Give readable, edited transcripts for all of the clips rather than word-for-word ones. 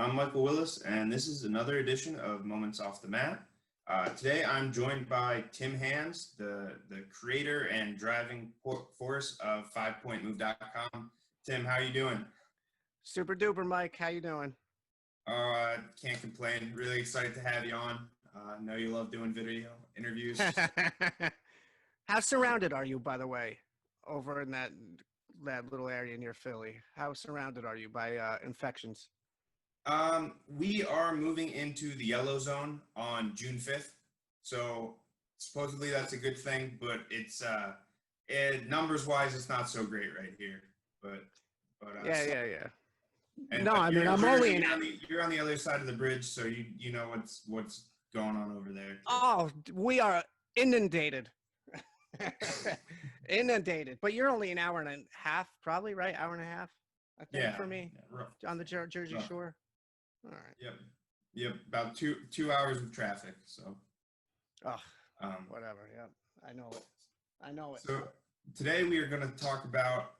I'm Michael Willis, and this is another edition of Moments Off the Mat. Today, I'm joined by Tim Hands, the creator and driving force of 5pointmove.com. Tim, how are you doing? Super duper, Mike. How you doing? Can't complain. Really excited to have you on. I know you love doing video interviews. How surrounded are you, by the way, over in that little area near Philly? How surrounded are you by infections? We are moving into the yellow zone on June 5th. So supposedly that's a good thing, but it's numbers wise, it's not so great right here. But Yeah. And No, I mean in I'm Jersey, only you're on the other side of the bridge, so you know what's going on over there. Oh, we are inundated. Inundated. But you're only an hour and a half, probably, right? Hour and a half, I think, Yeah, for me, on the Jersey rough. Shore. All right. Yep. About two hours of traffic. So. Whatever. Yeah, I know it. So today we are going to talk about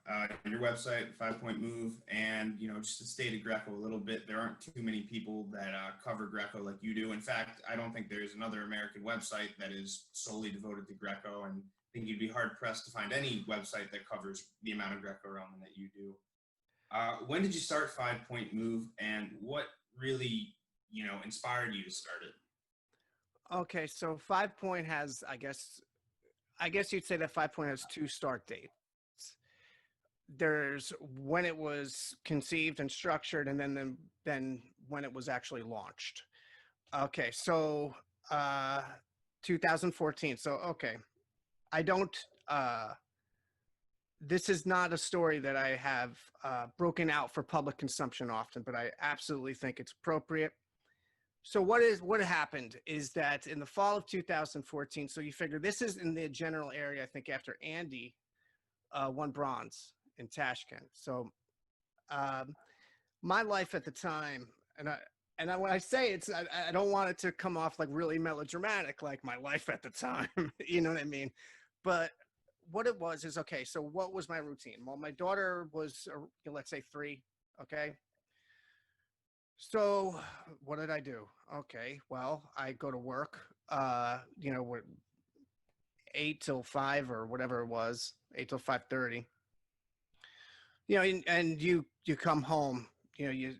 your website, 5-Point Move, and just to state of Greco a little bit. There aren't too many people that cover Greco like you do. In fact, I don't think there's another American website that is solely devoted to Greco, and I think you'd be hard pressed to find any website that covers the amount of Greco-Roman that you do. When did you start 5-Point Move, and what really inspired you to start it? Okay, so 5-Point has, I guess you'd say that 5-Point has two start dates. There's when it was conceived and structured, and then when it was actually launched. Okay, so 2014. So okay, I don't. This is not a story that I have broken out for public consumption often, but I absolutely think it's appropriate. So what happened is that in the fall of 2014, so you figure this is in the general area, I think after Andy won bronze in Tashkent. So my life at the time, and when I say it's, I don't want it to come off like really melodramatic, like my life at the time, you know what I mean? But what it was is, okay, so what was my routine? Well, my daughter was, let's say 3, okay? So what did I do? Okay, well, I go to work, 8 till 5 or whatever it was, 8 till 5:30. And you come home, you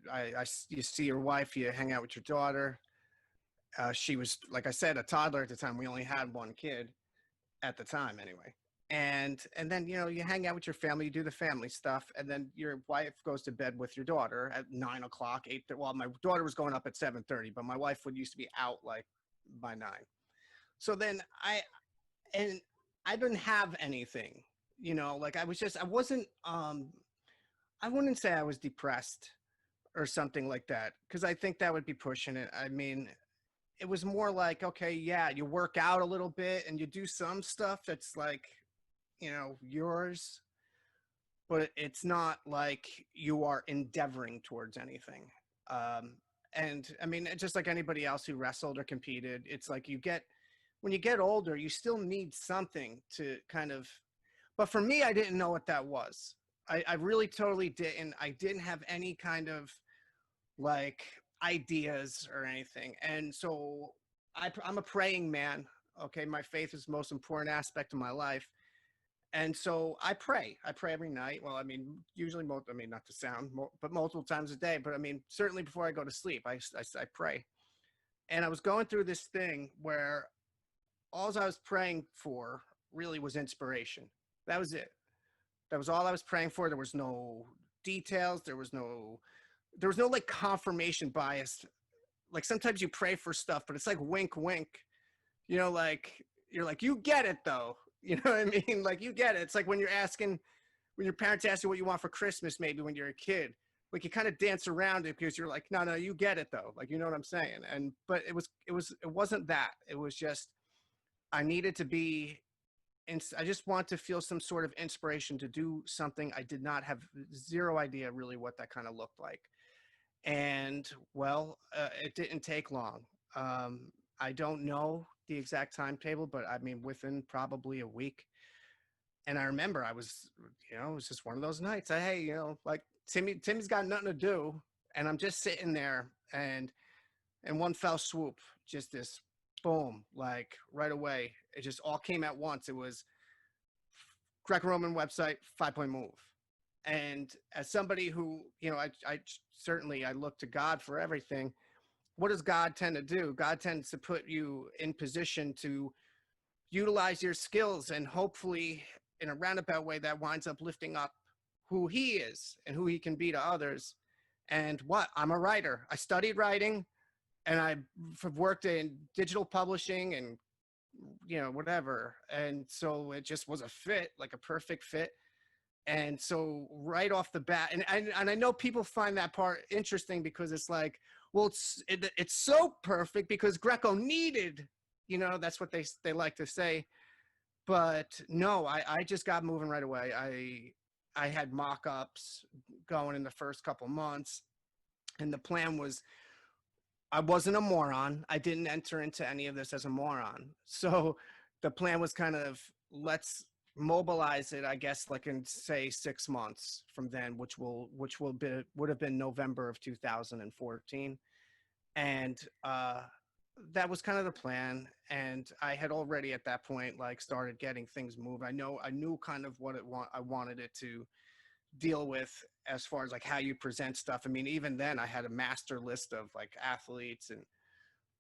see your wife, you hang out with your daughter. She was, like I said, a toddler at the time. We only had one kid at the time anyway. And then, you hang out with your family, you do the family stuff, and then your wife goes to bed with your daughter at 9 o'clock, 8. Well, my daughter was going up at 7:30, but my wife used to be out like by 9. So then I didn't have anything, like I wasn't, I wouldn't say I was depressed or something like that, because I think that would be pushing it. I mean, it was more like, okay, yeah, you work out a little bit and you do some stuff that's like, yours, but it's not like you are endeavoring towards anything. And I mean, just like anybody else who wrestled or competed, it's like when you get older, you still need something to kind of, but for me, I didn't know what that was. I really totally didn't. I didn't have any kind of like ideas or anything. And so I'm a praying man. Okay. My faith is the most important aspect of my life. And so I pray every night. Well, I mean, usually, not to sound, but multiple times a day. But I mean, certainly before I go to sleep, I pray. And I was going through this thing where all I was praying for really was inspiration. That was it. That was all I was praying for. There was no details. There was no like confirmation bias. Like sometimes you pray for stuff, but it's like wink, wink. Like you're like, you get it though. You know what I mean? Like you get it. It's like when your parents ask you what you want for Christmas, maybe when you're a kid, like you kind of dance around it because you're like, no, you get it though. Like, you know what I'm saying? But it wasn't that. It was just, I needed to be, I just want to feel some sort of inspiration to do something. I did not have zero idea really what that kind of looked like. And well, it didn't take long. I don't know the exact timetable, but I mean, within probably a week. And I remember I was, it was just one of those nights. Hey, like Timmy's got nothing to do. And I'm just sitting there, and in one fell swoop, just this boom, like right away, it just all came at once. It was Greco-Roman website, 5 Point Move. And as somebody who, I certainly I look to God for everything. What does God tend to do? God tends to put you in position to utilize your skills, and hopefully in a roundabout way that winds up lifting up who he is and who he can be to others. And what, I'm a writer. I studied writing, and I've worked in digital publishing and whatever. And so it just was a fit, like a perfect fit. And so right off the bat, and I know people find that part interesting because it's like, well, it's so perfect because Greco needed, that's what they like to say. But no, I just got moving right away. I had mock-ups going in the first couple months, and the plan was, I wasn't a moron. I didn't enter into any of this as a moron. So the plan was kind of, let's mobilize it, I guess, like in say 6 months from then, which would have been November of 2014. And that was kind of the plan. And I had already at that point like started getting things moved. I knew kind of what I wanted it to deal with as far as like how you present stuff. I mean, even then I had a master list of like athletes,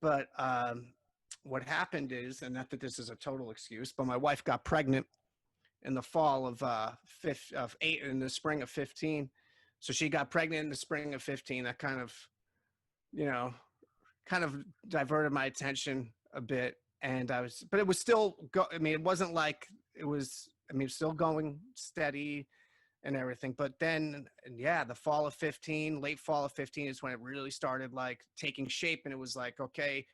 but what happened is, and not that this is a total excuse, but my wife got pregnant in the fall of in the spring of 15. So she got pregnant in the spring of 15. That kind of, you know, kind of diverted my attention a bit. And but it was still, I mean, it wasn't like it was, I mean, still going steady and everything. But then, yeah, the fall of 15, late fall of 15 is when it really started like taking shape. And it was like, okay,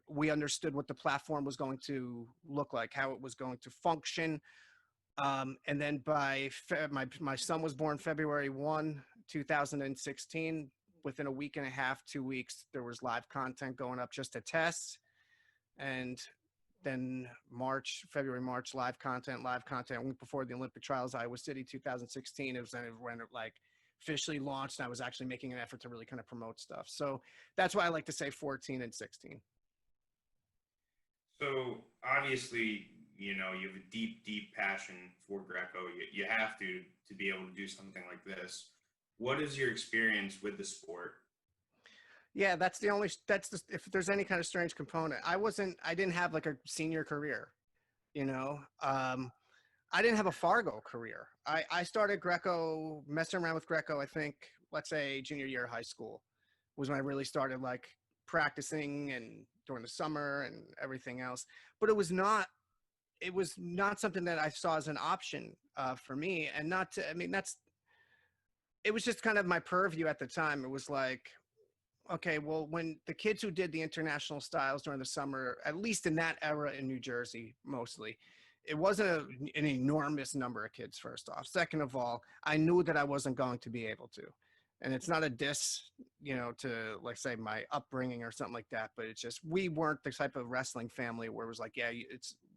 we understood what the platform was going to look like, how it was going to function. And then my son was born February 1, 2016. Within a week and a half, 2 weeks, there was live content going up just to test. And then February, March, live content, a week before the Olympic trials, Iowa City, 2016. It was when it like officially launched, and I was actually making an effort to really kind of promote stuff. So that's why I like to say 14 and 16. So obviously, you have a deep, deep passion for Greco. You have to be able to do something like this. What is your experience with the sport? Yeah, if there's any kind of strange component, I didn't have like a senior career, I didn't have a Fargo career. I started Greco, messing around with Greco, I think, let's say junior year of high school was when I really started like practicing, and during the summer and everything else. But it was not something that I saw as an option for me. And not to, I mean, it was just kind of my purview at the time. It was like, okay, well, when the kids who did the international styles during the summer, at least in that era in New Jersey, mostly, it wasn't an enormous number of kids, first off. Second of all, I knew that I wasn't going to be able to. And it's not a diss, to like say my upbringing or something like that, but it's just, we weren't the type of wrestling family where it was like, yeah,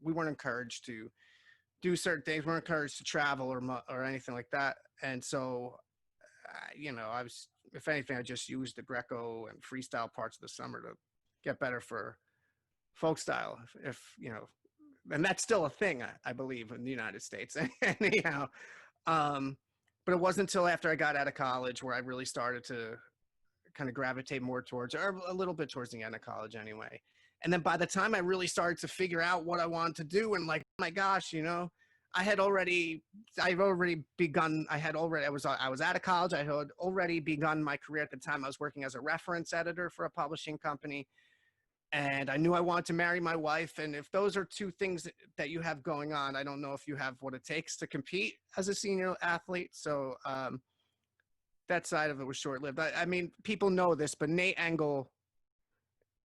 we weren't encouraged to do certain things. We weren't encouraged to travel or anything like that. And so, I was, if anything, I just used the Greco and freestyle parts of the summer to get better for folk style. If and that's still a thing, I believe, in the United States. Anyhow, but it wasn't until after I got out of college where I really started to kind of gravitate more towards, or a little bit towards the end of college anyway. And then by the time I really started to figure out what I wanted to do, and like, oh my gosh, I've already begun. I was out of college. I had already begun my career at the time. I was working as a reference editor for a publishing company, and I knew I wanted to marry my wife. And if those are two things that you have going on, I don't know if you have what it takes to compete as a senior athlete. So that side of it was short-lived. I mean, people know this, but Nate Engel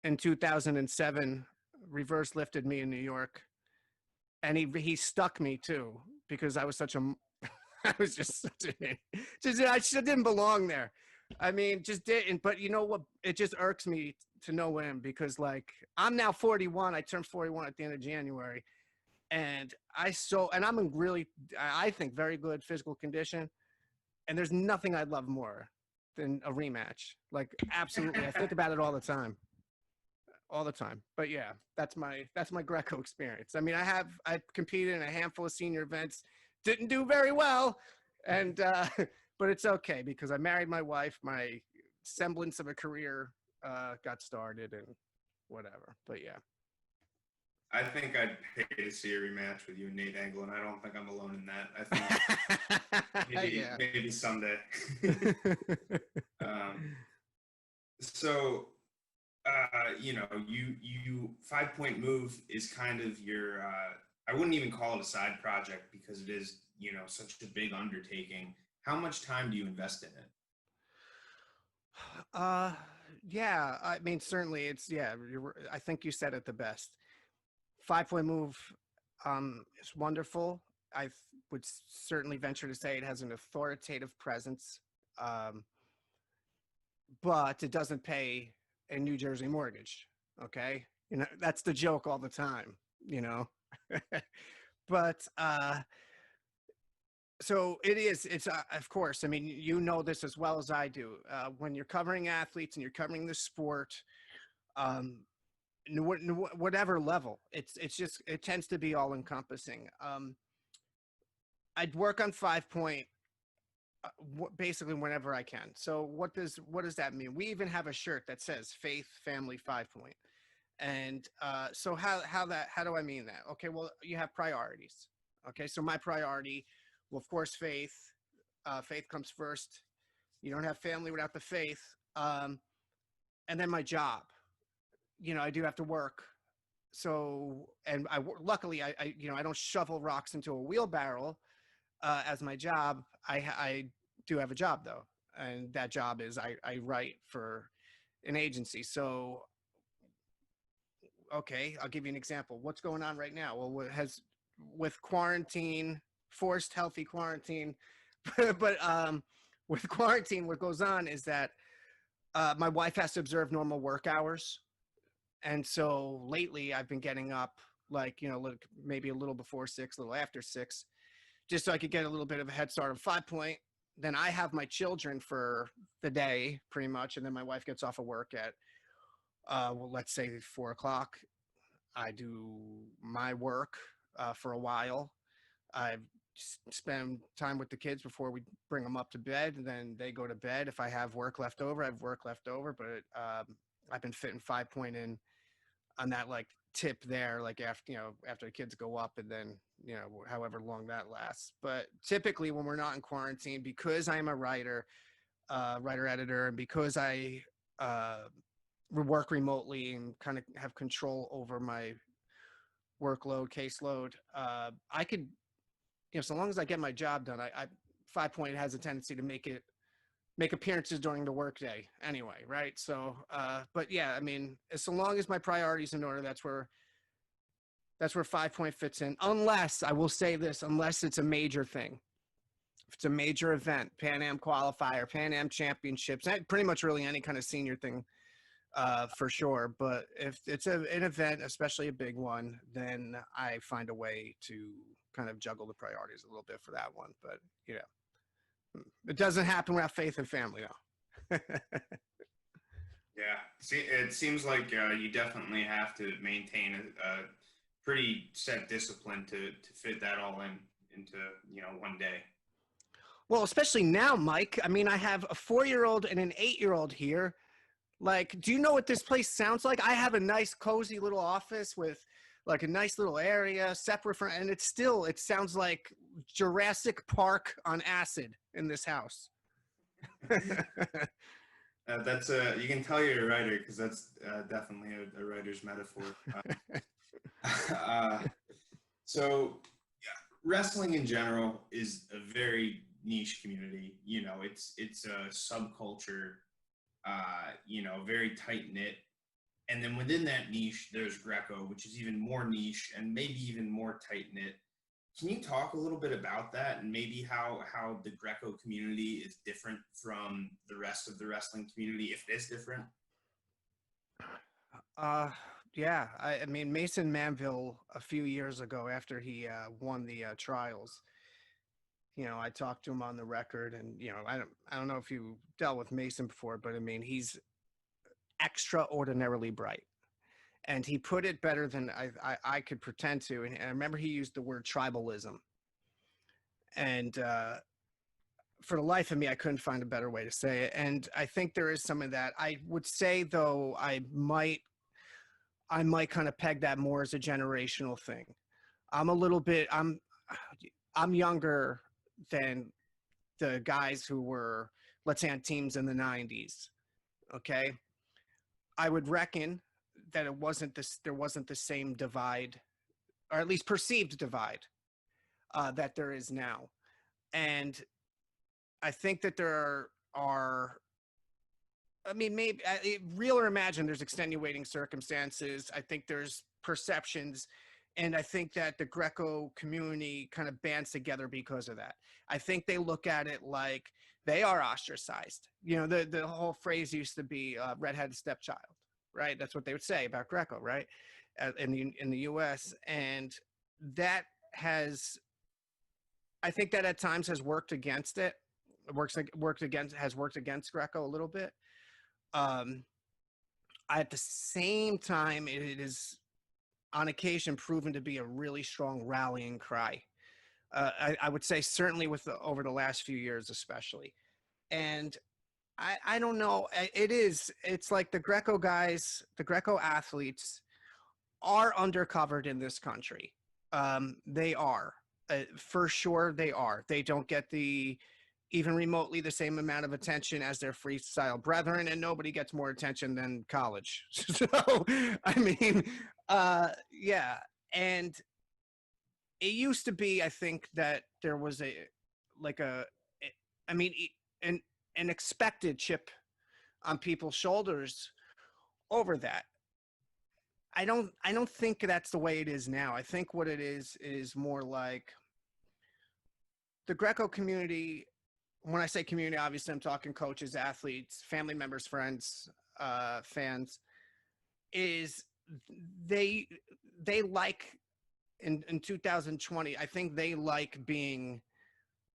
in 2007 reverse lifted me in New York. And he stuck me too, because I was I was just I just didn't belong there. I mean, just didn't. But you know what? It just irks me to no end, because like, I'm now 41. I turned 41 at the end of January. And I'm in really, I think, very good physical condition. And there's nothing I'd love more than a rematch. Like, absolutely. I think about it all the time. All the time. But yeah, that's my Greco experience. I mean, I competed in a handful of senior events, didn't do very well, and but it's okay because I married my wife. My semblance of a career got started and whatever. But yeah. I think I'd pay to see a rematch with you and Nate Angle, and I don't think I'm alone in that. I think Yeah. maybe someday. So you 5 point move is kind of your I wouldn't even call it a side project because it is, such a big undertaking. How much time do you invest in it? Uh, yeah. I mean, certainly, I think you said it the best. 5 point move, is wonderful. Would certainly venture to say it has an authoritative presence, um, but it doesn't pay a New Jersey mortgage. Okay, that's the joke all the time. You know, but so it is. It's of course. I mean, you know this as well as I do. When you're covering athletes and you're covering the sport, um, whatever level, it's just it tends to be all encompassing. I'd work on 5 point basically whenever I can. So what does that mean? We even have a shirt that says Faith Family 5 point. And so how do I mean that? Okay, well, you have priorities. Okay, so my priority, well, of course, faith. Faith comes first. You don't have family without the faith. And then my job. I do have to work. So, and luckily, I don't shovel rocks into a wheelbarrow as my job. I do have a job though, and that job is I write for an agency. So, okay, I'll give you an example. What's going on right now? Well, with quarantine, forced healthy quarantine, but with quarantine, what goes on is that my wife has to observe normal work hours, and so lately I've been getting up like maybe a little before 6, a little after 6, just so I could get a little bit of a head start on 5 point. Then I have my children for the day pretty much, and then my wife gets off of work at well, let's say 4 o'clock. I do my work for a while. I spend time with the kids before we bring them up to bed, and then they go to bed. If I have work left over, I have work left over. But I've been fitting 5 point in on that like tip there, like after the kids go up, and then however long that lasts. But typically, when we're not in quarantine, because I'm a writer editor, and because I work remotely and kind of have control over my workload, caseload, I could, so long as I get my job done, I 5 point has a tendency to make appearances during the workday anyway, right? So, but yeah, I mean, so long as my priorities in order, that's where 5 point fits in. Unless I will say this, unless it's a major thing, if it's a major event, Pan Am Qualifier, Pan Am Championships, pretty much really any kind of senior thing, for sure. But if it's an event, especially a big one, then I find a way to kind of juggle the priorities a little bit for that one. But it doesn't happen without faith and family, though. Yeah, see, it seems like you definitely have to maintain a pretty set discipline to fit that all into one day. Well, especially now, Mike. I mean, I have a 4-year-old and an 8-year-old here. Like, do you know what this place sounds like? I have a nice, cozy little office with like a nice little area separate from, and it sounds like Jurassic Park on acid in this house. That's you can tell you're a writer because that's definitely a writer's metaphor. Uh, so wrestling in general is a very niche community. It's a subculture. Very tight knit. And then within that niche, there's Greco, which is even more niche and maybe even more tight knit. Can you talk a little bit about that and maybe how the Greco community is different from the rest of the wrestling community, if it is different? Yeah. I mean, Mason Manville a few years ago, after he won the trials, You know, I talked to him on the record, and you know, I don't know if you dealt with Mason before, but I mean, he's extraordinarily bright, and he put it better than I could pretend to. And I remember he used the word tribalism, and for the life of me, I couldn't find a better way to say it. And I think there is some of that. I would say, though, I might kind of peg that more as a generational thing. I'm a little bit, I'm younger than the guys who were, let's say, on teams in the 90s. Okay. I would reckon that there wasn't the same divide, or at least perceived divide, that there is now. And I think that there are, I mean, maybe real or imagined, there's extenuating circumstances. I think there's perceptions. And I think that the Greco community kind of bands together because of that. I think they look at it like they are ostracized. You know, the whole phrase used to be redheaded stepchild, right? That's what they would say about Greco, right? In the US. And that has, I think that at times has worked against it. Has worked against Greco a little bit. At the same time, it is on occasion proven to be a really strong rallying cry. I would say certainly over the last few years, especially. And I don't know. It's like the Greco guys, the Greco athletes are undercovered in this country. They are, for sure. They are. They don't get even remotely the same amount of attention as their freestyle brethren, and nobody gets more attention than college. So, I mean, yeah. And it used to be, I think, that there was I mean, an expected chip on people's shoulders over that. I don't think that's the way it is now. I think what it is more like the Greco community. When I say community, obviously I'm talking coaches, athletes, family members, friends, fans, is they like in 2020, I think they like being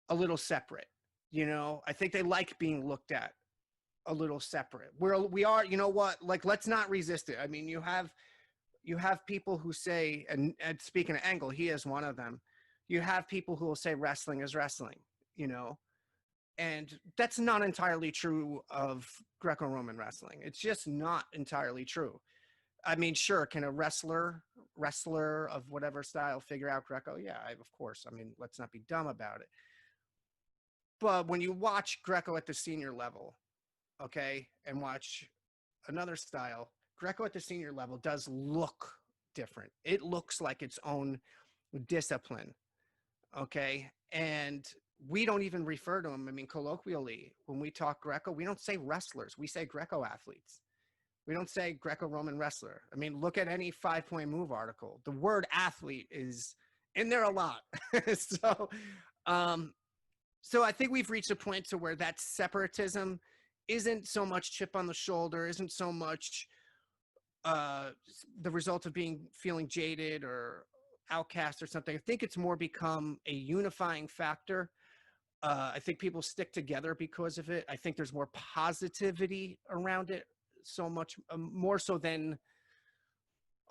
a little separate. You know, I think they like being looked at a little separate. We are, you know what, like, let's not resist it. I mean, you have people who say, and speaking of Angle, he is one of them. You have people who will say wrestling is wrestling, you know, and that's not entirely true of Greco-Roman wrestling. It's just not entirely true. I mean, sure, can a wrestler of whatever style figure out Greco? Yeah, of course. I mean, let's not be dumb about it. But when you watch Greco at the senior level, okay, and watch another style, Greco at the senior level does look different. It looks like its own discipline, okay? And we don't even refer to them. I mean, colloquially, when we talk Greco, we don't say wrestlers. We say Greco athletes. We don't say Greco-Roman wrestler. I mean, look at any 5-Point Move article. The word athlete is in there a lot. So I think we've reached a point to where that separatism isn't so much chip on the shoulder, isn't so much the result of feeling jaded or outcast or something. I think it's more become a unifying factor. I think people stick together because of it. I think there's more positivity around it, so much more so than,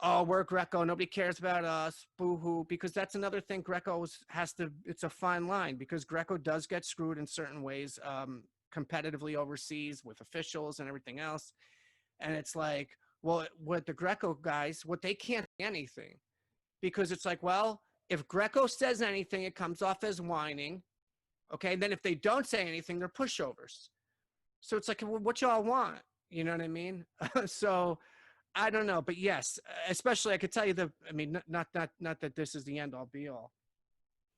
oh, we're Greco, nobody cares about us, boo-hoo, because that's another thing. Greco it's a fine line, because Greco does get screwed in certain ways, competitively overseas with officials and everything else. And it's like, well, what the Greco guys, what they can't say anything, because it's like, well, if Greco says anything, it comes off as whining. Okay. And then if they don't say anything, they're pushovers. So it's like, well, what y'all want? You know what I mean? So I don't know, but yes, especially I could tell you I mean, not that this is the end all be all,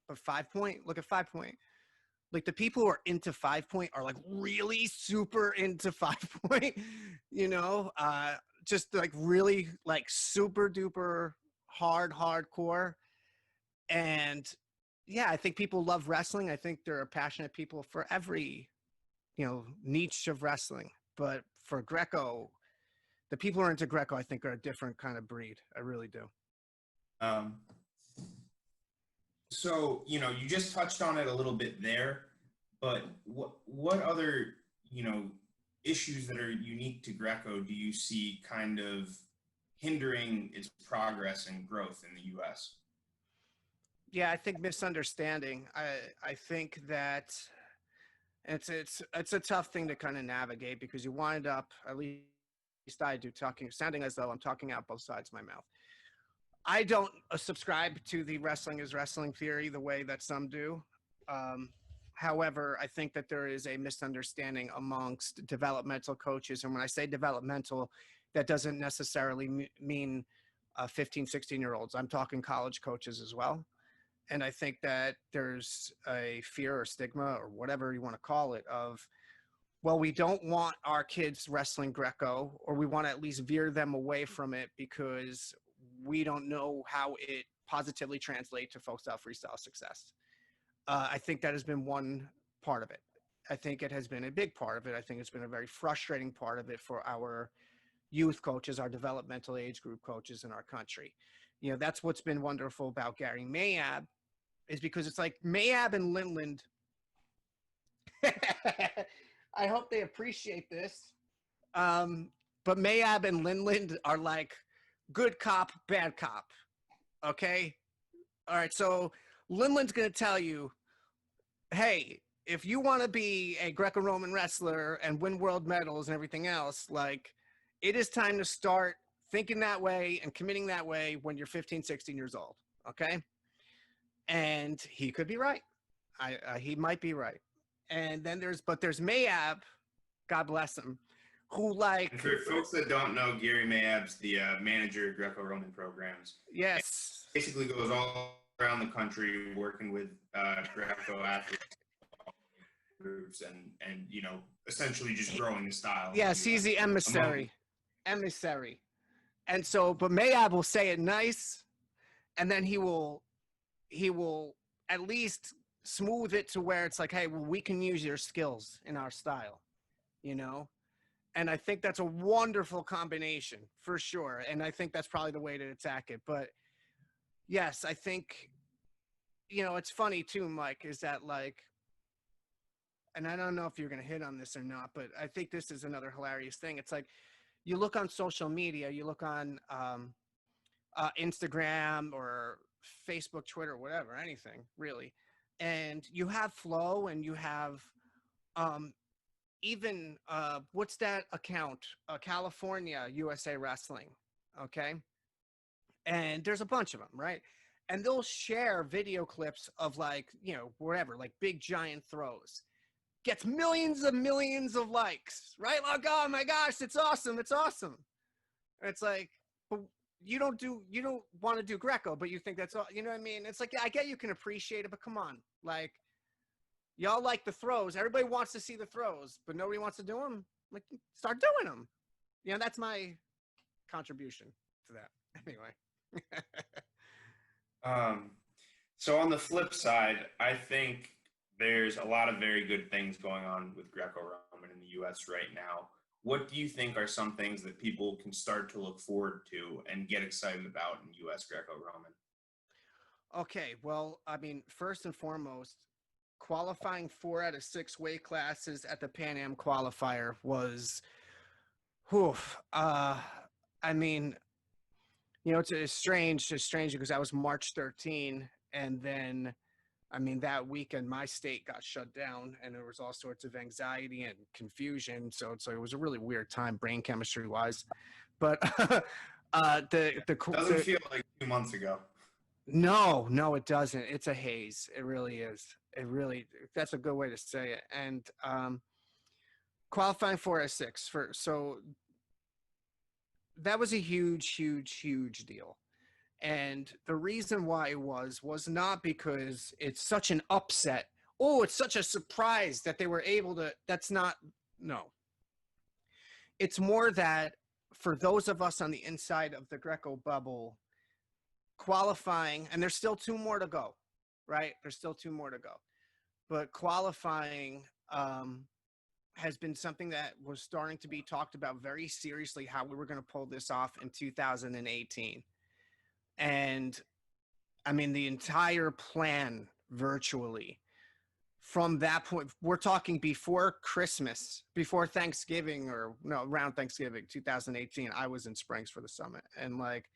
but 5-Point, look at 5-Point. Like, the people who are into 5-Point are like really super into 5-Point, you know, just like really like super duper hardcore. And yeah, I think people love wrestling. I think there are passionate people for every, you know, niche of wrestling. But for Greco, the people who are into Greco, I think, are a different kind of breed. I really do. Um, So, you just touched on it a little bit there, but what other, issues that are unique to Greco do you see kind of hindering its progress and growth in the US? Yeah, I think misunderstanding. I think that it's a tough thing to kind of navigate because you wind up, at least I do, sounding as though I'm talking out both sides of my mouth. I don't subscribe to the wrestling is wrestling theory the way that some do. Um, However, I think that there is a misunderstanding amongst developmental coaches. And when I say developmental, that doesn't necessarily mean 15, 16-year-olds. I'm talking college coaches as well. And I think that there's a fear or stigma or whatever you want to call it of, well, we don't want our kids wrestling Greco, or we want to at least veer them away from it because we don't know how it positively translates to folk style freestyle success. I think that has been one part of it. I think it has been a big part of it. I think it's been a very frustrating part of it for our youth coaches, our developmental age group coaches in our country. That's what's been wonderful about Gary Mayab, is because it's like Mayab and Linland. I hope they appreciate this. But Mayab and Linland are like good cop, bad cop. Okay. All right. So Linland's going to tell you, hey, if you want to be a Greco-Roman wrestler and win world medals and everything else, like, it is time to start thinking that way and committing that way when you're 15, 16 years old. Okay. And he could be right. He might be right. And then there's Mayab, God bless him, who, like, And for folks that don't know, Gary Mayab's the manager of Greco-Roman programs. yes, He basically goes all around the country working with Greco athletes groups and essentially just growing the style. yes, he's the emissary. And so, but Mayab will say it nice, and then he will at least smooth it to where it's like, hey, well, we can use your skills in our style, and I think that's a wonderful combination for sure. And I think that's probably the way to attack it. But yes, I think, it's funny too, Mike, is that, like, and I don't know if you're going to hit on this or not, but I think this is another hilarious thing. It's like, you look on social media, you look on Instagram or Facebook, Twitter, whatever, anything really. And you have Flow and you have even what's that account? California USA Wrestling. Okay. And there's a bunch of them, right? And they'll share video clips of, like, whatever, like big giant throws. Gets millions of likes, right? Like, oh my gosh, it's awesome. It's awesome. It's like, but you don't want to do Greco, but you think that's all, you know what I mean? It's like, yeah, I get you can appreciate it, but come on. Like, y'all like the throws. Everybody wants to see the throws, but nobody wants to do them. Like, start doing them. That's my contribution to that. Anyway. So on the flip side, I think there's a lot of very good things going on with Greco-Roman in the US right now. What do you think are some things that people can start to look forward to and get excited about in US Greco-Roman? Okay, well, I mean, first and foremost, qualifying 4 out of 6 weight classes at the Pan Am Qualifier was, whew, I mean, it's strange because that was March 13, and then, I mean, that weekend my state got shut down, and there was all sorts of anxiety and confusion. So it's like, it was a really weird time, brain chemistry wise. But Doesn't feel like 2 months ago. No, it doesn't. It's a haze. It really is. That's a good way to say it. And qualifying 4 out of 6 so that was a huge deal. And the reason why it was not because it's such an upset. Oh, it's such a surprise that they were able to. No. It's more that for those of us on the inside of the Greco bubble, qualifying, and there's still 2 more to go, right? There's still 2 more to go. But qualifying has been something that was starting to be talked about very seriously, how we were going to pull this off in 2018. And I mean, the entire plan virtually from that point, we're talking before Christmas, before Thanksgiving, or no, around Thanksgiving 2018. I was in Springs for the summit, and like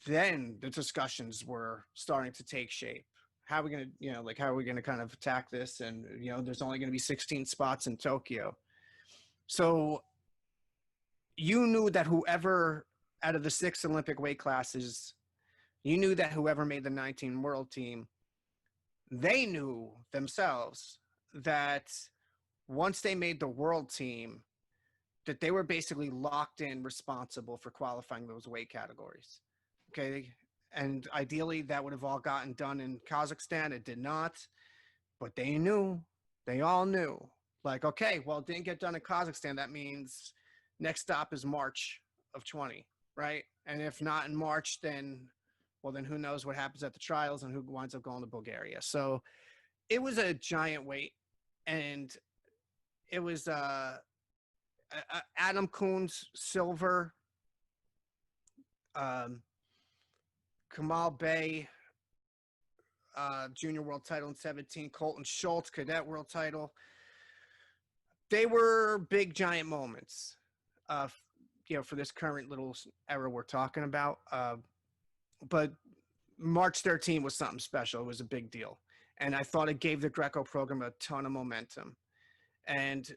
then the discussions were starting to take shape. How are we going to, like, how are we going to kind of attack this? And, there's only going to be 16 spots in Tokyo. So you knew that whoever out of the 6 Olympic weight classes, you knew that whoever made the 19 world team, they knew themselves that once they made the world team, that they were basically locked in responsible for qualifying those weight categories. Okay. And ideally, that would have all gotten done in Kazakhstan. It did not, but they all knew, like, okay, well, it didn't get done in Kazakhstan. That means next stop is March of 20, right? And if not in March, then, well, then who knows what happens at the trials and who winds up going to Bulgaria. So it was a giant weight. And it was Adam Kuhn's silver, um, Kamal Bey, junior world title in 17, Colton Schultz, cadet world title. They were big, giant moments, for this current little era we're talking about. But March 13 was something special. It was a big deal. And I thought it gave the Greco program a ton of momentum. And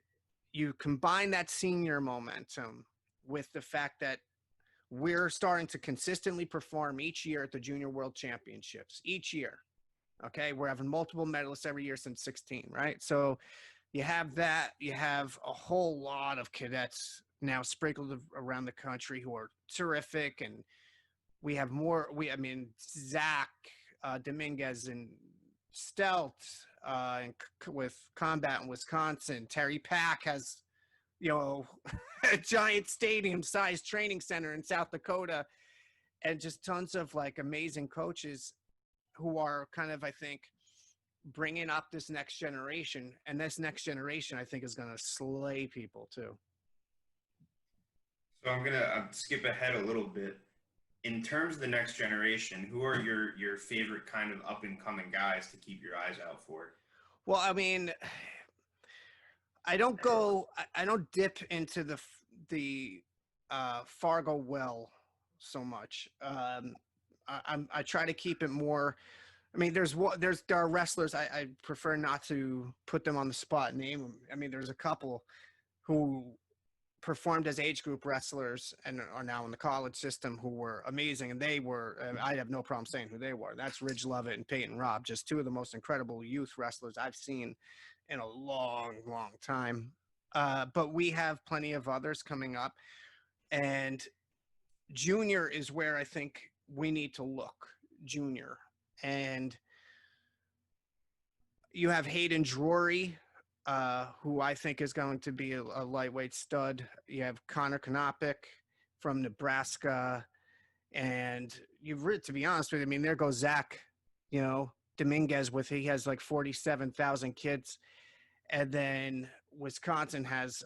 you combine that senior momentum with the fact that we're starting to consistently perform each year at the Junior World Championships, each year. Okay. We're having multiple medalists every year since 16, right? So you have that. You have a whole lot of cadets now sprinkled around the country who are terrific. And we have more. Zach Dominguez and Stelt with combat in Wisconsin. Terry Pack has, a giant stadium-sized training center in South Dakota, and just tons of like amazing coaches who are kind of, I think, bringing up this next generation. And this next generation, I think, is going to slay people too. So I'm gonna skip ahead a little bit. In terms of the next generation, who are your favorite kind of up and coming guys to keep your eyes out for? Well, I mean, I don't dip into the Fargo well so much. I try to keep it more. I mean, there are wrestlers I prefer not to put them on the spot and name them. I mean, there's a couple who performed as age group wrestlers and are now in the college system who were amazing. And I have no problem saying who they were. That's Ridge Lovett and Peyton Robb, just two of the most incredible youth wrestlers I've seen in a long, long time. But we have plenty of others coming up. And junior is where I think we need to look. Junior. And you have Hayden Drury, who I think is going to be a lightweight stud. You have Connor Konopik from Nebraska. And to be honest with you, I mean, there goes Zach, Dominguez he has like 47,000 kids. And then Wisconsin has,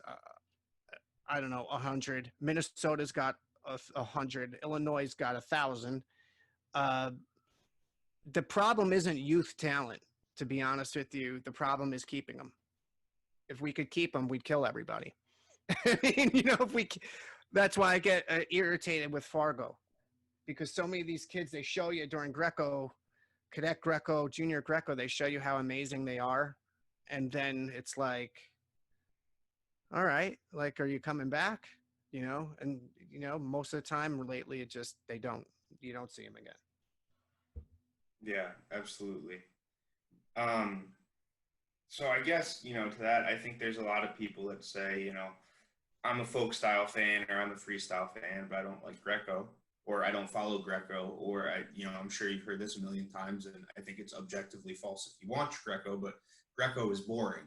100. Minnesota's got 100. Illinois' got 1,000. The problem isn't youth talent, to be honest with you. The problem is keeping them. If we could keep them, we'd kill everybody. I mean, that's why I get irritated with Fargo, because so many of these kids, they show you during Greco, cadet Greco, junior Greco, they show you how amazing they are. And then it's like, all right, like, are you coming back? And, most of the time lately, you don't see them again. Yeah, absolutely. So I guess, to that, I think there's a lot of people that say, I'm a folk style fan or I'm a freestyle fan, but I don't like Greco, or I don't follow Greco, or I'm sure you've heard this a million times, and I think it's objectively false if you watch Greco, but Greco is boring.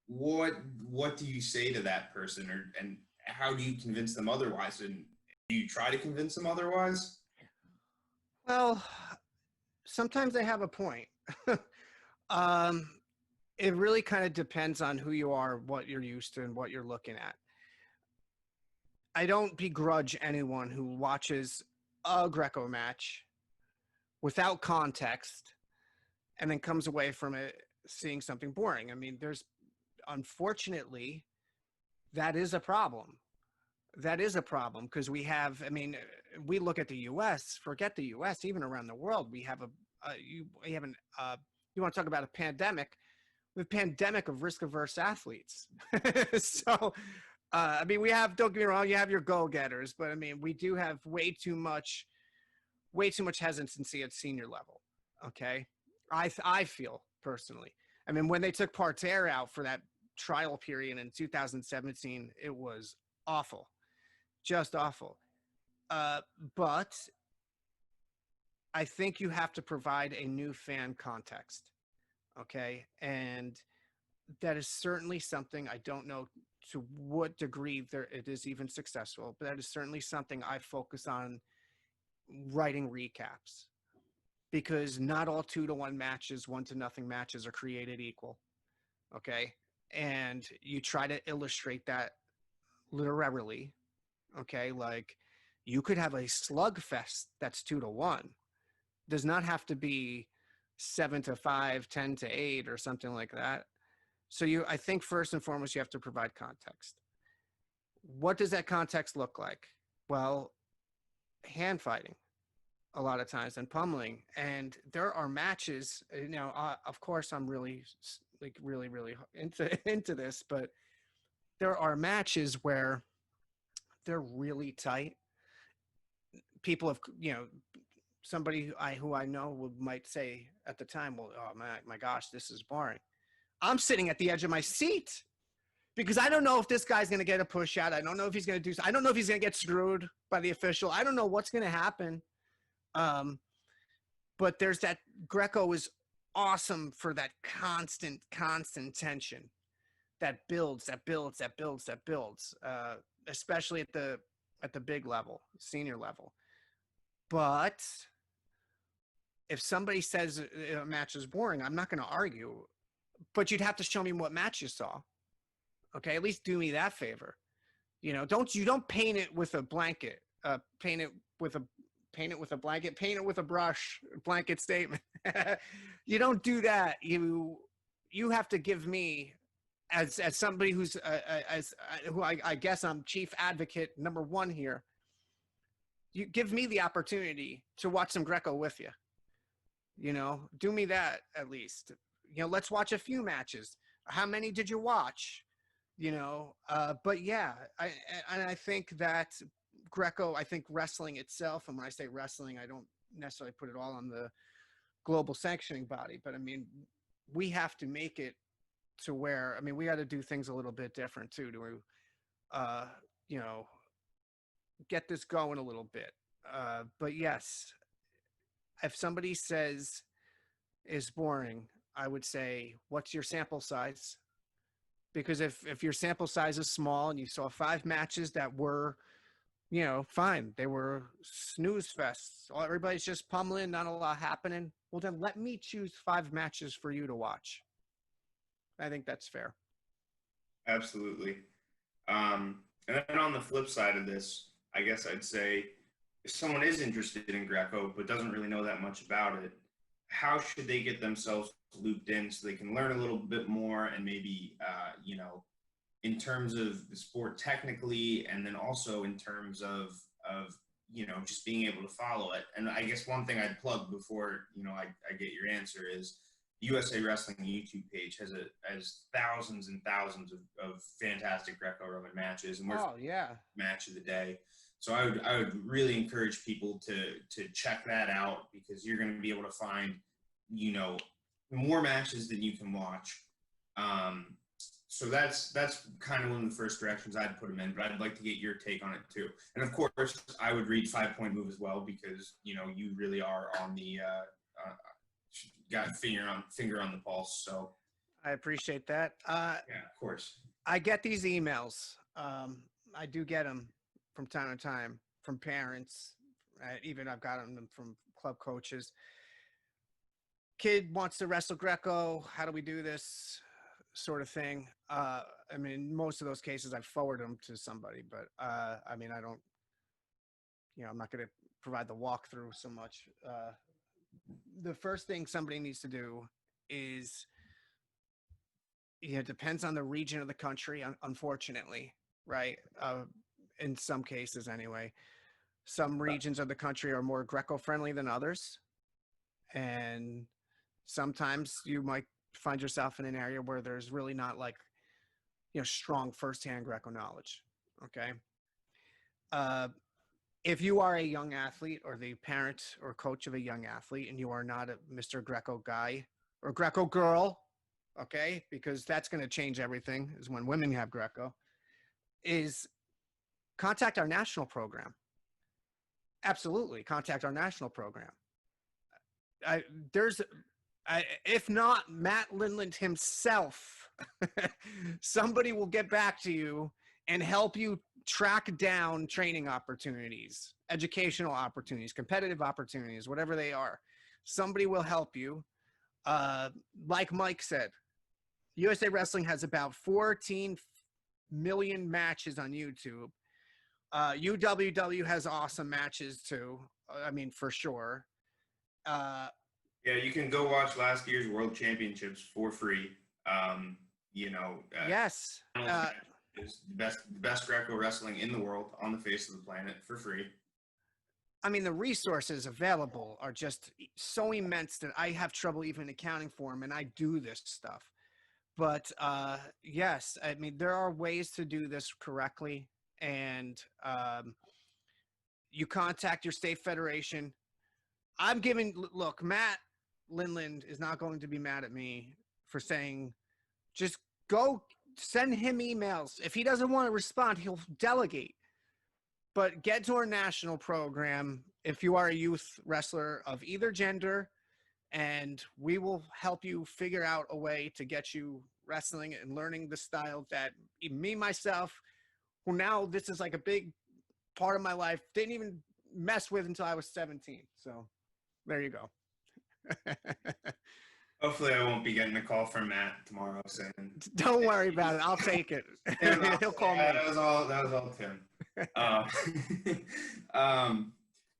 What do you say to that person, and how do you convince them otherwise? And do you try to convince them otherwise? Well, sometimes they have a point. It really kind of depends on who you are, what you're used to, and what you're looking at. I don't begrudge anyone who watches a Greco match without context and then comes away from it seeing something boring. I mean, unfortunately, that is a problem. That is a problem because I mean, we look at the US, forget the US, even around the world, we have you want to talk about a pandemic, with pandemic of risk averse athletes. So, I mean, don't get me wrong, you have your go-getters, but I mean, we do have way too much hesitancy at senior level. Okay. I feel personally, I mean, when they took Parterre out for that trial period in 2017, it was awful, just awful. But I think you have to provide a new fan context. Okay. And that is certainly something I don't know to what degree it is even successful, but that is certainly something I focus on writing recaps, because not all 2-1 matches, 1-0 matches are created equal. Okay. And you try to illustrate that literally. Okay. Like, you could have a slugfest that's 2-1. Does not have to be 7-5, 10-8, or something like that. So I think first and foremost, you have to provide context. What does that context look like? Well, hand fighting a lot of times and pummeling. And there are matches, of course, I'm really into this, but there are matches where they're really tight. People have, somebody who I know might say at the time, well, oh my gosh, this is boring. I'm sitting at the edge of my seat because I don't know if this guy's going to get a push out. I don't know if he's going to I don't know if he's going to get screwed by the official. I don't know what's going to happen. But there's that. Greco is awesome for that constant tension that builds, especially at the big level, senior level. But if somebody says a match is boring, I'm not going to argue. But you'd have to show me what match you saw. Okay, at least do me that favor. Don't paint it with a blanket. Paint it with a blanket. Paint it with a brush. Blanket statement. You don't do that. You have to give me, as somebody who I guess I'm chief advocate number one here. You give me the opportunity to watch some Greco with you. Do me that at least. Let's watch a few matches. How many did you watch? But yeah, I think that Greco, I think wrestling itself, and when I say wrestling, I don't necessarily put it all on the global sanctioning body, but I mean, we have to make it to where, I mean, we got to do things a little bit different too, to, get this going a little bit. But yes, if somebody says is boring, I would say, what's your sample size? Because if your sample size is small and you saw 5 matches that were, fine, they were snooze fests, everybody's just pummeling, not a lot happening, well, then let me choose 5 matches for you to watch. I think that's fair. Absolutely. And then on the flip side of this, I guess I'd say, if someone is interested in Greco but doesn't really know that much about it, how should they get themselves looped in so they can learn a little bit more, and maybe, in terms of the sport technically, and then also in terms of just being able to follow it. And I guess one thing I'd plug before, I get your answer is USA Wrestling YouTube page has thousands and thousands of fantastic Greco-Roman matches, and we're match of the day. So I would really encourage people to check that out, because you're going to be able to find, more matches than you can watch. So that's kind of one of the first directions I'd put them in, but I'd like to get your take on it too. And of course, I would read 5 Point Move as well, because, you really are on the, got finger on the pulse. So I appreciate that. Yeah, of course. I get these emails. I do get them from time to time from parents. Even I've gotten them from club coaches. Kid wants to wrestle Greco. How do we do this? Sort of thing. I mean, most of those cases I forward them to somebody, but I mean, I don't, I'm not going to provide the walkthrough so much. the first thing somebody needs to do is, it depends on the region of the country, unfortunately, right? In some cases, anyway. Some regions of the country are more Greco friendly than others. And sometimes you might find yourself in an area where there's really not like, strong firsthand Greco knowledge. Okay. Uh, if you are a young athlete or the parent or coach of a young athlete and you are not a Mr. Greco guy or Greco girl, okay, because that's going to change everything is when women have Greco, is contact our national program. Absolutely. Contact our national program. There's, if not Matt Lindland himself, somebody will get back to you and help you track down training opportunities, educational opportunities, competitive opportunities, whatever they are. Somebody will help you. Like Mike said, USA Wrestling has about 14 million matches on YouTube. UWW has awesome matches too. I mean, for sure. Yeah, you can go watch last year's World Championships for free. Yes. Is the best Greco wrestling in the world on the face of the planet for free. I mean, the resources available are just so immense that I have trouble even accounting for them, and I do this stuff. But yes, I mean, there are ways to do this correctly, and you contact your state federation. Look, Matt Lindland is not going to be mad at me for saying, just go send him emails. If he doesn't want to respond, he'll delegate. But get to our national program if you are a youth wrestler of either gender, and we will help you figure out a way to get you wrestling and learning the style that me, myself, who now this is like a big part of my life, didn't even mess with until I was 17. So there you go. Hopefully I won't be getting a call from Matt tomorrow saying, don't worry about it. I'll take it. He'll call me. That was all Tim.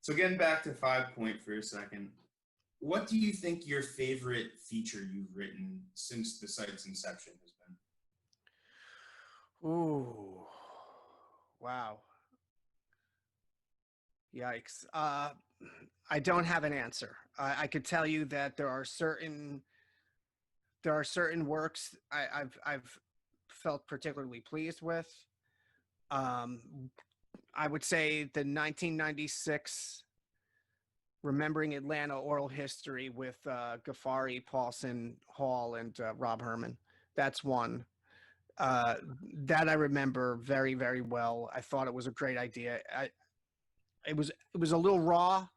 So getting back to 5 Point for a second, what do you think your favorite feature you've written since the site's inception has been? Ooh, wow. Yikes. I don't have an answer. I could tell you that there are certain works I've felt particularly pleased with. I would say the 1996 Remembering Atlanta Oral History with Ghaffari, Paulson, Hall, and Rob Herman. That's one that I remember very, very well. I thought it was a great idea. It was a little raw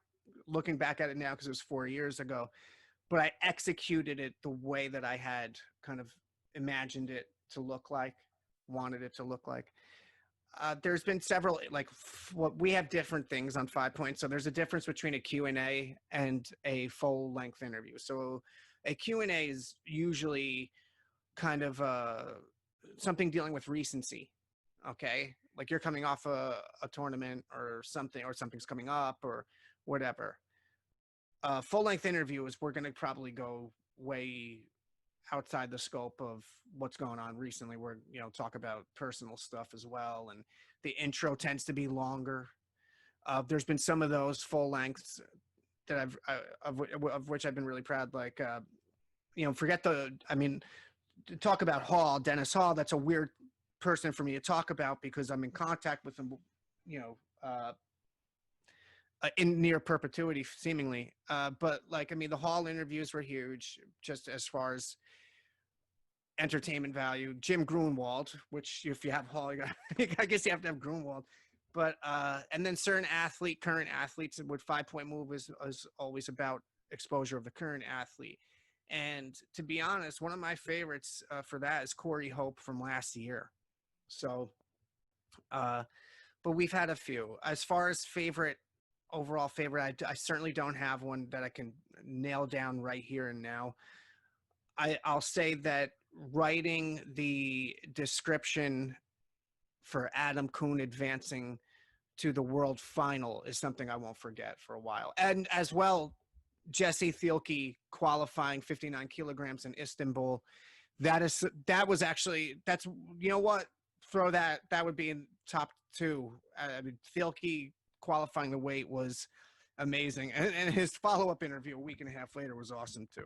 looking back at it now because it was 4 years ago, but I executed it the way that I had kind of imagined it to look like, wanted it to look like. There's been several, like we have different things on 5 Points. So there's a difference between a Q&A and a full length interview. So a Q&A is usually kind of something dealing with recency. Okay. Like you're coming off a tournament or something's coming up or whatever. Full length interview is we're going to probably go way outside the scope of what's going on recently. We're, talk about personal stuff as well. And the intro tends to be longer. There's been some of those full lengths that of which I've been really proud. Like, talk about Hall, Dennis Hall. That's a weird person for me to talk about because I'm in contact with him, in near perpetuity, seemingly. But the Hall interviews were huge, just as far as entertainment value. Jim Grunwald, which if you have Hall, I guess you have to have Grunwald. But and then certain current athletes with 5 Point Move is always about exposure of the current athlete. And to be honest, one of my favorites for that is Corey Hope from last year. So, but we've had a few. As far as overall favorite, I certainly don't have one that I can nail down right here and now. I'll say that writing the description for Adam Kuhn advancing to the world final is something I won't forget for a while. And as well, Jesse Thielke qualifying 59 kilograms in Istanbul. That was actually, that's, you know what, throw that would be in top two. I mean, Thielke qualifying the weight was amazing, and his follow-up interview a week and a half later was awesome too.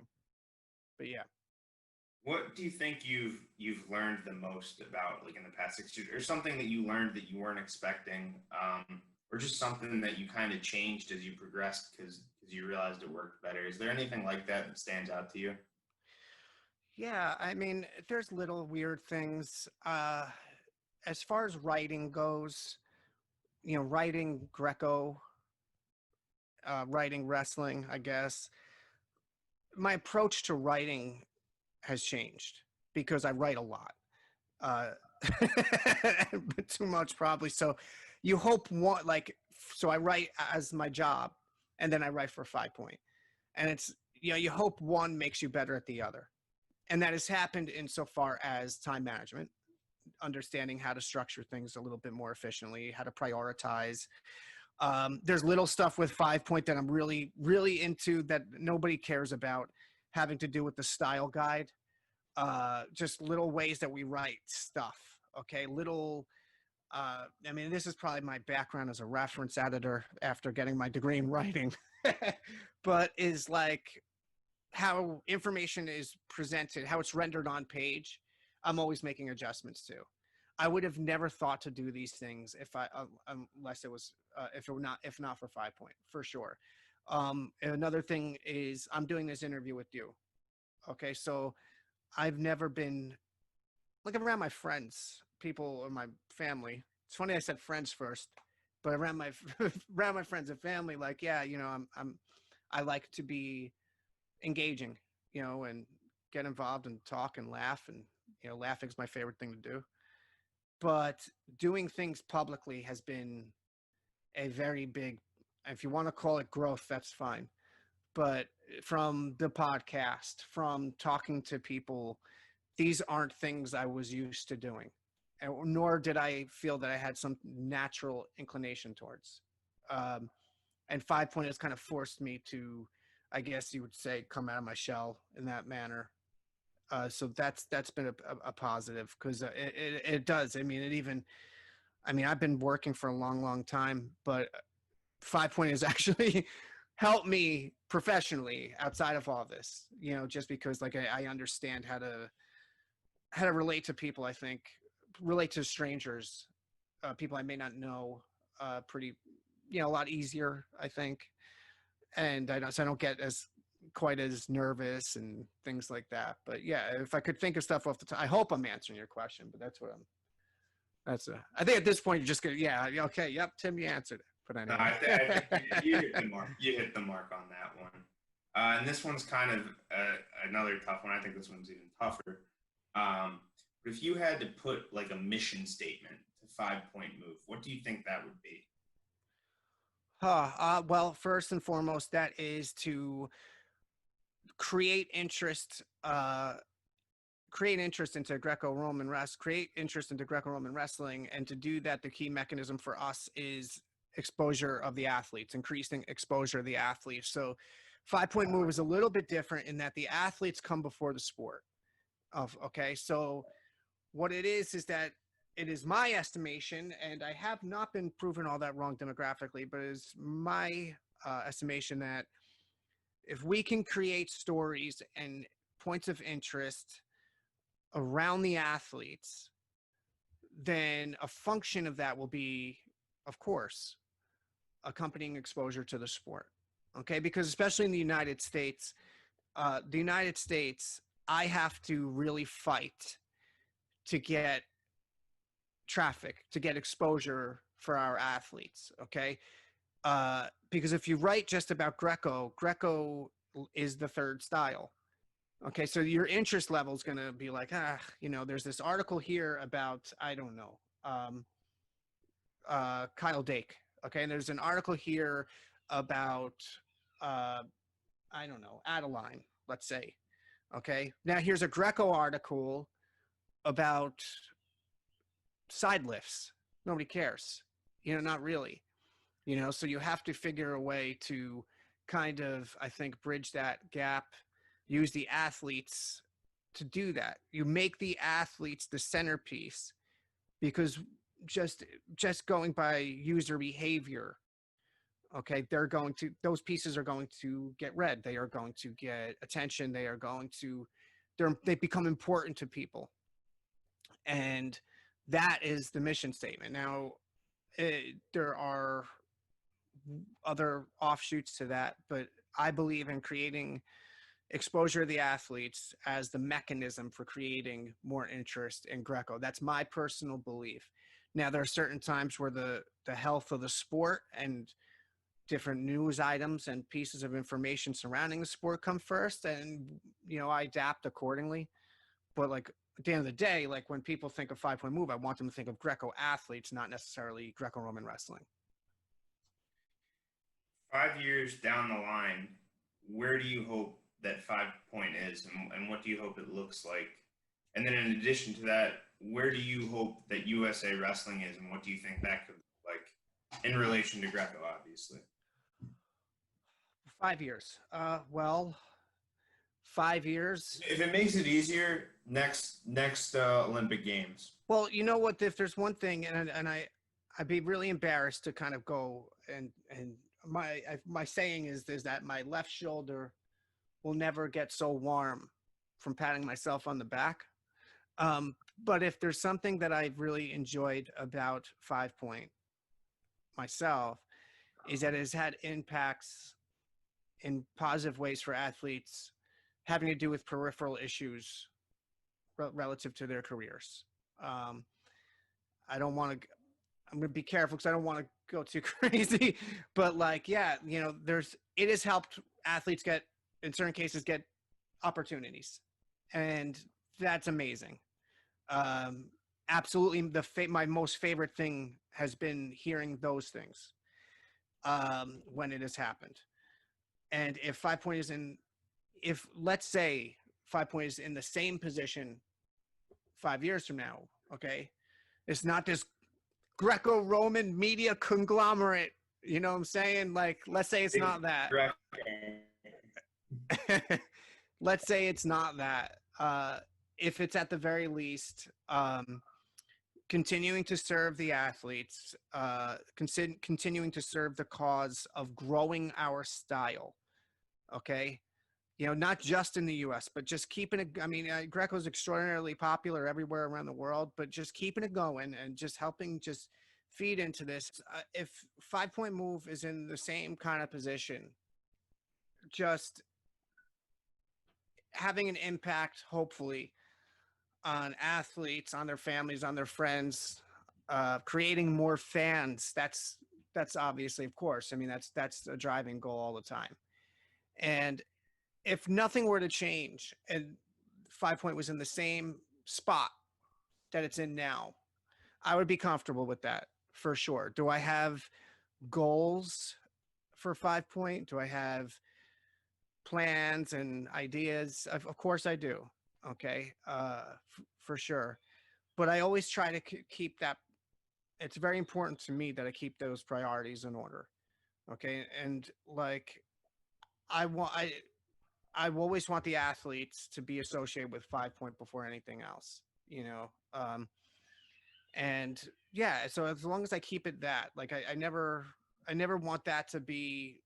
But yeah. What do you think you've learned the most about, like, in the past 6 years, or something that you learned that you weren't expecting, or just something that you kind of changed as you progressed because you realized it worked better? Is there anything like that that stands out to you? Yeah, I mean, there's little weird things. As far as writing goes, you know, writing Greco, writing wrestling, I guess. My approach to writing has changed because I write a lot. Uh, but too much probably. So you hope one, like, so I write as my job and then I write for 5 Point. And it's, you know, you hope one makes you better at the other. And that has happened insofar as time management, understanding how to structure things a little bit more efficiently, how to prioritize. There's little stuff with 5 Point that I'm really, really into that nobody cares about, having to do with the style guide. Just little ways that we write stuff. Okay, little. I mean, this is probably my background as a reference editor after getting my degree in writing, but is like how information is presented, how it's rendered on page. I'm always making adjustments to. I would have never thought to do these things if I unless it was if not for 5 Point for sure. Another thing is I'm doing this interview with you. Okay, so I've never been like around my friends, people or my family. It's funny I said friends first, but around my around my friends and family, like, yeah, you know, I like to be engaging, you know, and get involved and talk and laugh, and you know, laughing is my favorite thing to do. But doing things publicly has been a very big, if you want to call it growth, that's fine. But from the podcast, from talking to people, these aren't things I was used to doing, nor did I feel that I had some natural inclination towards. And 5 Point has kind of forced me to, I guess you would say, come out of my shell in that manner. So that's been a positive because it does. I mean, it even. I mean, I've been working for a long, long time, but 5 Point has actually helped me professionally outside of all this. You know, just because like I understand how to relate to people. I think relate to strangers, people I may not know, pretty, you know, a lot easier. I think, and so I don't get as quite as nervous and things like that. But yeah, if I could think of stuff off the top, I hope I'm answering your question. But that's what I'm. I think at this point you're just gonna. Yeah. Okay. Yep. Tim, you answered it. But No, anyway. I think you hit the mark. You hit the mark on that one. And this one's kind of another tough one. I think this one's even tougher. But if you had to put like a mission statement to 5 Point Move, what do you think that would be? Well, first and foremost, that is to create interest. Create interest into create interest into Greco-Roman wrestling, and to do that, the key mechanism for us is exposure of the athletes, increasing exposure of the athletes. So 5 Point Move is a little bit different in that the athletes come before the sport. Okay, so what it is that it is my estimation, and I have not been proven all that wrong demographically, but it is my estimation that if we can create stories and points of interest around the athletes, then a function of that will be, of course, accompanying exposure to the sport. Okay, because especially in the United States, I have to really fight to get traffic, to get exposure for our athletes. Okay, because if you write just about Greco is the third style. Okay, so your interest level is going to be like, you know, there's this article here about, I don't know, Kyle Dake. Okay, and there's an article here about, I don't know, Adeline, let's say. Okay, now here's a Greco article about side lifts. Nobody cares, you know, not really. You know, so you have to figure a way to kind of, I think, bridge that gap, use the athletes to do that. You make the athletes the centerpiece, because just going by user behavior, okay, those pieces are going to get read. They are going to get attention. They become important to people. And that is the mission statement. Now, there are other offshoots to that, but I believe in creating exposure of the athletes as the mechanism for creating more interest in Greco. That's my personal belief. Now, there are certain times where the health of the sport and different news items and pieces of information surrounding the sport come first, and I adapt accordingly. But like at the end of the day, like when people think of 5-point move, I want them to think of Greco athletes, not necessarily Greco-Roman wrestling. 5 years down the line, where do you hope that 5-point is, and what do you hope it looks like? And then in addition to that, where do you hope that USA Wrestling is, and what do you think that could look like in relation to Greco, obviously? 5 years. Well, 5 years. If it makes it easier, next Olympic Games. Well, you know what? If there's one thing, and I'd be really embarrassed to kind of go and my saying is that my left shoulder will never get so warm from patting myself on the back. But if there's something that I've really enjoyed about 5-point myself, is that it has had impacts in positive ways for athletes having to do with peripheral issues relative to their careers. I don't want to, I'm going to be careful because I don't want to go too crazy, but like, yeah, it has helped athletes in certain cases, get opportunities. And that's amazing. Absolutely. My most favorite thing has been hearing those things when it has happened. And if 5-point is let's say 5-point is in the same position 5 years from now, okay, it's not this Greco-Roman media conglomerate, you know what I'm saying? Like, let's say it's not that. Let's say it's not that. If it's at the very least continuing to serve the athletes, continuing to serve the cause of growing our style, okay? Not just in the U.S., but just keeping it. I mean, Greco is extraordinarily popular everywhere around the world, but just keeping it going and just helping just feed into this. If 5-point move is in the same kind of position, just having an impact, hopefully, on athletes, on their families, on their friends, creating more fans. That's obviously, of course. I mean, that's a driving goal all the time. And if nothing were to change and 5-point was in the same spot that it's in now, I would be comfortable with that for sure. Do I have goals for 5-point? Do I have plans and ideas? Of course I do. Okay. For sure. But I always try to keep that. It's very important to me that I keep those priorities in order. Okay. And like, I always want the athletes to be associated with 5-point before anything else, and yeah, so as long as I keep it that, like, I never want that to be,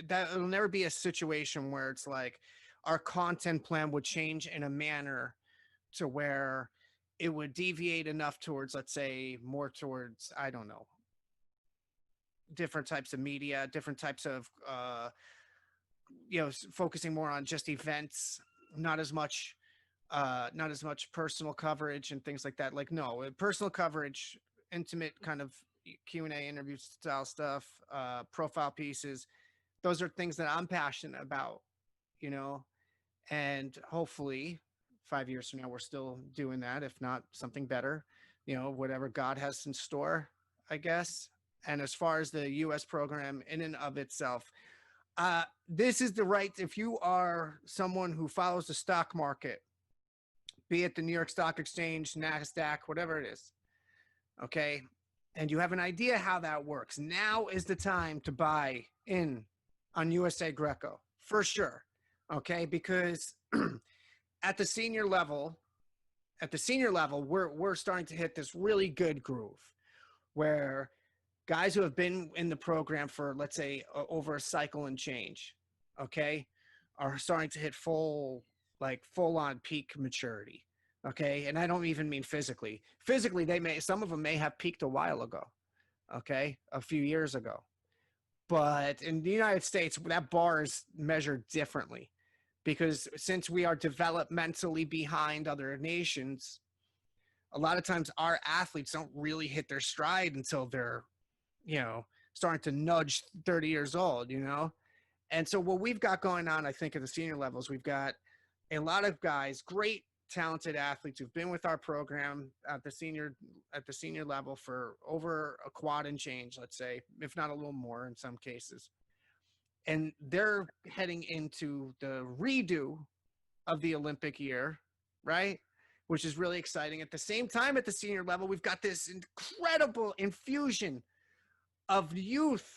that it'll never be a situation where it's like our content plan would change in a manner to where it would deviate enough towards, let's say, more towards, I don't know, different types of media, different types of, focusing more on just events, not as much personal coverage and things like that. Like, no, personal coverage, intimate kind of Q&A interview style stuff, profile pieces. Those are things that I'm passionate about, and hopefully 5 years from now, we're still doing that. If not something better, whatever God has in store, I guess. And as far as the US program in and of itself, this is the right, if you are someone who follows the stock market, be it the New York Stock Exchange, NASDAQ, whatever it is, okay, and you have an idea how that works, now is the time to buy in on USA Greco for sure. Okay, because at the senior level, we're starting to hit this really good groove where guys who have been in the program for, let's say, over a cycle and change, okay, are starting to hit full on peak maturity. Okay, and I don't even mean physically. Physically, some of them may have peaked a while ago. Okay, a few years ago. But in the United States, that bar is measured differently because since we are developmentally behind other nations, a lot of times our athletes don't really hit their stride until they're, starting to nudge 30 years old, And so what we've got going on, I think, at the senior levels, we've got a lot of guys, great talented athletes who've been with our program at the senior level for over a quad and change, let's say, if not a little more in some cases. And they're heading into the redo of the Olympic year, right? Which is really exciting. At the same time, at the senior level, we've got this incredible infusion of youth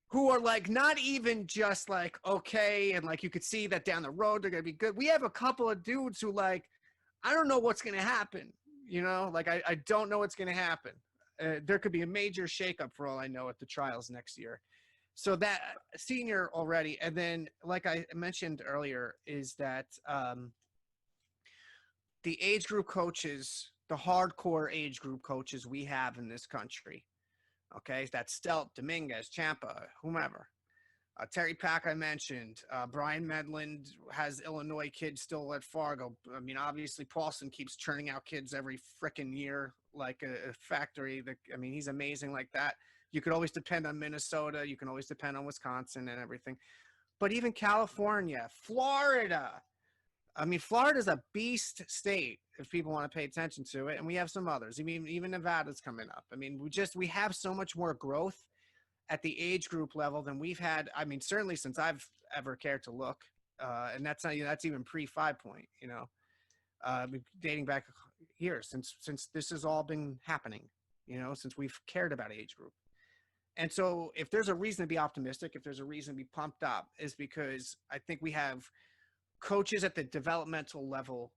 who are like not even just like okay, and like you could see that down the road they're gonna be good. We have a couple of dudes who like, I don't know what's gonna happen, like I don't know what's gonna happen. There could be a major shakeup for all I know at the trials next year. So that senior already, and then like I mentioned earlier, is that the age group coaches, the hardcore age group coaches we have in this country. Okay, that's Stelt, Dominguez, Champa, whomever. Terry Pack, I mentioned. Brian Medland has Illinois kids still at Fargo. I mean, obviously, Paulson keeps churning out kids every frickin' year like a factory. He's amazing like that. You could always depend on Minnesota. You can always depend on Wisconsin and everything. But even California, Florida. Florida's a beast state if people want to pay attention to it. And we have some others. Even Nevada's coming up. We have so much more growth at the age group level than we've had. Certainly since I've ever cared to look. And that's even pre 5 Point, dating back years since this has all been happening, since we've cared about age group. And so if there's a reason to be optimistic, if there's a reason to be pumped up, is because I think we have coaches at the developmental level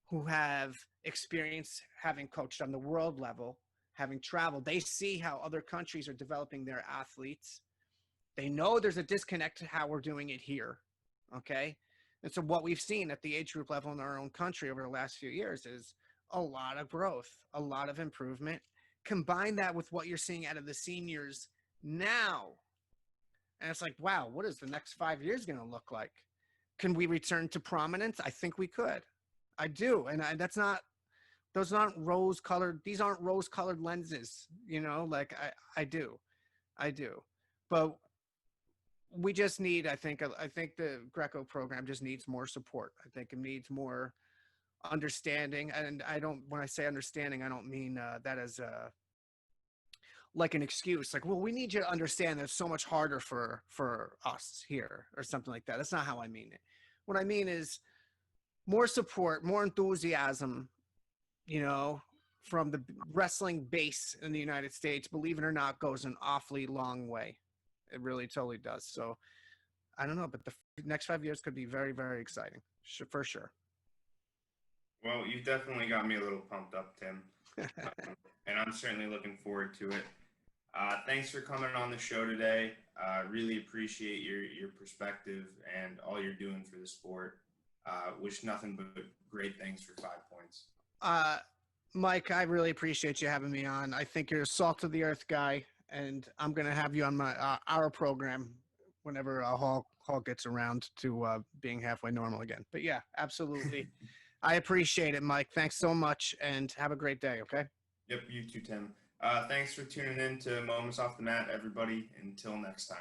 who have experience having coached on the world level, having traveled. They see how other countries are developing their athletes. They know there's a disconnect to how we're doing it here. Okay. And so what we've seen at the age group level in our own country over the last few years is a lot of growth, a lot of improvement. Combine that with what you're seeing out of the seniors now. And it's like, wow, what is the next 5 years going to look like? Can we return to prominence? I think we could. I do. And those aren't rose-colored. These aren't rose-colored lenses, I do. But we just need, I think the Greco program just needs more support. I think it needs more understanding. And when I say understanding, I don't mean that as like an excuse, like, well, we need you to understand that it's so much harder for us here or something like that. That's not how I mean it. What I mean is more support, more enthusiasm, from the wrestling base in the United States, believe it or not, goes an awfully long way. It really totally does. So I don't know, but the next 5 years could be very, very exciting for sure. Well, you definitely got me a little pumped up, Tim. And I'm certainly looking forward to it. Thanks for coming on the show today. Really appreciate your perspective and all you're doing for the sport. Wish nothing but great things for 5 Points. Mike, I really appreciate you having me on. I think you're a salt of the earth guy, and I'm going to have you on our program whenever Hall gets around to being halfway normal again. But yeah, absolutely. I appreciate it, Mike. Thanks so much, and have a great day, okay? Yep, you too, Tim. Thanks for tuning in to Moments Off the Mat, everybody. Until next time.